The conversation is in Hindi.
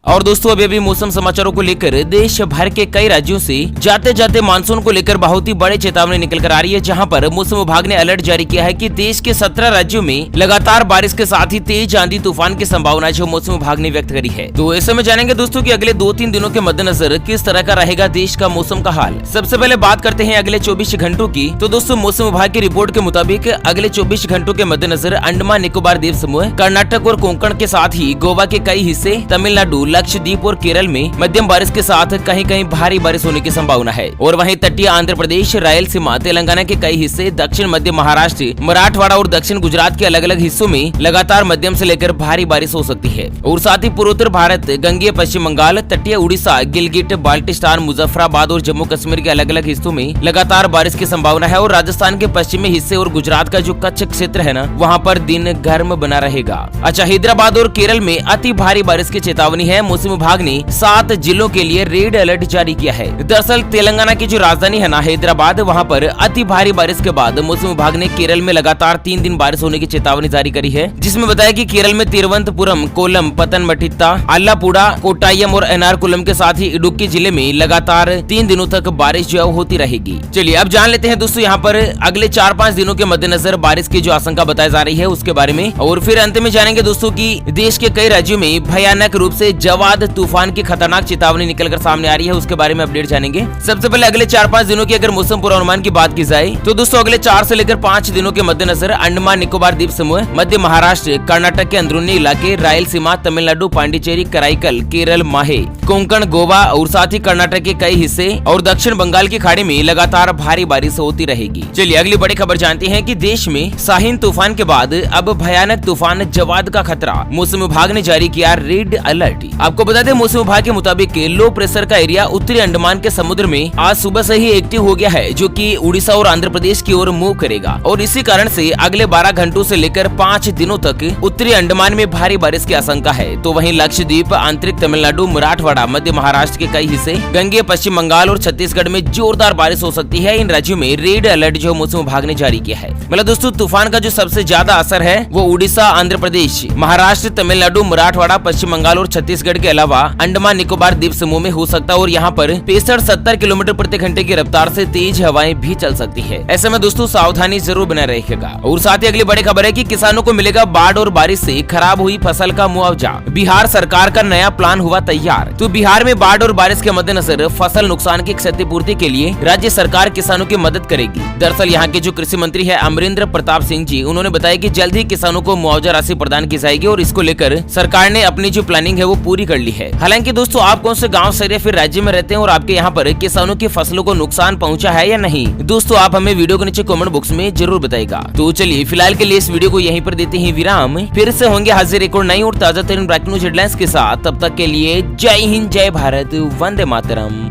और दोस्तों अभी मौसम समाचारों को लेकर देश भर के कई राज्यों से जाते जाते मानसून को लेकर बहुत ही बड़ी चेतावनी निकल कर आ रही है, जहां पर मौसम विभाग ने अलर्ट जारी किया है कि देश के 17 राज्यों में लगातार बारिश के साथ ही तेज आंधी तूफान की संभावना जो मौसम विभाग ने व्यक्त करी है। तो ऐसे में जानेंगे दोस्तों कि अगले 2-3 दिनों के मद्देनजर किस तरह का रहेगा देश का मौसम का हाल। सबसे पहले बात करते हैं अगले 24 घंटों की। तो दोस्तों मौसम विभाग की रिपोर्ट के मुताबिक अगले 24 घंटों के मद्देनजर अंडमान निकोबार द्वीप समूह, कर्नाटक और कोंकण के साथ ही गोवा के कई हिस्से, तमिलनाडु, लक्षद्वीप और केरल में मध्यम बारिश के साथ कहीं कहीं भारी बारिश होने की संभावना है। और वहीं तटीय आंध्र प्रदेश, रायलसीमा, तेलंगाना के कई हिस्से, दक्षिण मध्य महाराष्ट्र, मराठवाड़ा और दक्षिण गुजरात के अलग अलग हिस्सों में लगातार मध्यम से लेकर भारी बारिश हो सकती है। और साथ ही पूर्वोत्तर भारत, गंगेय पश्चिम बंगाल, तटीय उड़ीसा, गिलगिट, बाल्टिस्तान, मुजफ्फराबाद और जम्मू कश्मीर के अलग अलग हिस्सों में लगातार बारिश की संभावना है। और राजस्थान के पश्चिमी हिस्से और गुजरात का जो कच्छ क्षेत्र है ना, वहाँ पर दिन गर्म बना रहेगा। अच्छा, हैदराबाद और केरल में अति भारी बारिश की चेतावनी है। मौसम विभाग ने 7 जिलों के लिए रेड अलर्ट जारी किया है। दरअसल तेलंगाना की जो राजधानी है ना हैदराबाद, वहाँ पर अति भारी बारिश के बाद मौसम विभाग ने केरल में लगातार 3 दिन बारिश होने की चेतावनी जारी करी है, जिसमें बताया कि केरल में तिरुवनंतपुरम, कोल्लम, पतनमथिट्टा, आलप्पुड़ा, कोट्टायम और एर्नाकुलम के साथ ही इडुक्की जिले में लगातार 3 दिनों तक बारिश जो होती रहेगी। चलिए अब जान लेते हैं दोस्तों यहाँ पर अगले 4-5 दिनों के मद्देनजर बारिश की जो आशंका बताई जा रही है उसके बारे में। और फिर अंत में जानेंगे दोस्तों की देश के कई राज्यों में भयानक रूप से जवाद तूफान की खतरनाक चेतावनी निकलकर सामने आ रही है, उसके बारे में अपडेट जानेंगे। सबसे पहले अगले 4-5 दिनों की अगर मौसम पूर्वानुमान की बात की जाए तो दोस्तों अगले 4 से लेकर 5 दिनों के मद्देनजर अंडमान निकोबार द्वीप समूह, मध्य महाराष्ट्र, कर्नाटक के अंदरूनी इलाके, रायलसीमा, तमिलनाडु, पांडिचेरी, कराईकल, केरल, माहे, कोंकण, गोवा और साथ ही कर्नाटक के कई हिस्से और दक्षिण बंगाल की खाड़ी में लगातार भारी बारिश होती रहेगी। चलिए अगली बड़ी खबर जानते हैं कि देश में शाहीन तूफान के बाद अब भयानक तूफान जवाद का खतरा, मौसम विभाग ने जारी किया रेड अलर्ट। आपको बता दें मौसम विभाग के मुताबिक लो प्रेशर का एरिया उत्तरी अंडमान के समुद्र में आज सुबह से ही एक्टिव हो गया है, जो कि उड़ीसा और आंध्र प्रदेश की ओर मूव करेगा। और इसी कारण से अगले 12 घंटों से लेकर 5 दिनों तक उत्तरी अंडमान में भारी बारिश की आशंका है। तो वहीं लक्षद्वीप, आंतरिक तमिलनाडु, मराठवाड़ा, मध्य महाराष्ट्र के कई हिस्से, गंगेय पश्चिम बंगाल और छत्तीसगढ़ में जोरदार बारिश हो सकती है। इन राज्यों में रेड अलर्ट जो मौसम विभाग ने जारी किया है। मतलब दोस्तों तूफान का जो सबसे ज्यादा असर है वो उड़ीसा, आंध्र प्रदेश, महाराष्ट्र, तमिलनाडु, मराठवाड़ा, पश्चिम बंगाल और छत्तीसगढ़ के अलावा अंडमान निकोबार द्वीप समूह में हो सकता है। और यहाँ पर 65-70 किलोमीटर प्रति घंटे की रफ्तार से तेज हवाएं भी चल सकती है। ऐसे में दोस्तों सावधानी जरूर बनाए रखिएगा। और साथ ही अगली बड़ी खबर है कि किसानों को मिलेगा बाढ़ और बारिश से खराब हुई फसल का मुआवजा। बिहार सरकार का नया प्लान हुआ तैयार। तो बिहार में बाढ़ और बारिश के मद्देनजर फसल नुकसान की क्षतिपूर्ति के लिए राज्य सरकार किसानों की मदद करेगी। दरअसल यहाँ के जो कृषि मंत्री है अमरिंदर प्रताप सिंह जी, उन्होंने बताया कि जल्द ही किसानों को मुआवजा राशि प्रदान की जाएगी और इसको लेकर सरकार ने अपनी जो प्लानिंग है वो पूरी कर ली है। हालांकि दोस्तों आप कौन से गांव शहर या फिर राज्य में रहते हैं और आपके यहाँ पर किसानों की फसलों को नुकसान पहुंचा है या नहीं, दोस्तों आप हमें वीडियो के नीचे कमेंट बॉक्स में जरूर बताइएगा। तो चलिए फिलहाल के लिए इस वीडियो को यहीं पर देते हैं विराम। फिर से होंगे हाजिर एक और नई और ताजा तरीन ब्रेकिंग न्यूज हेडलाइंस के साथ। तब तक के लिए जय हिंद, जय भारत, वंदे मातरम।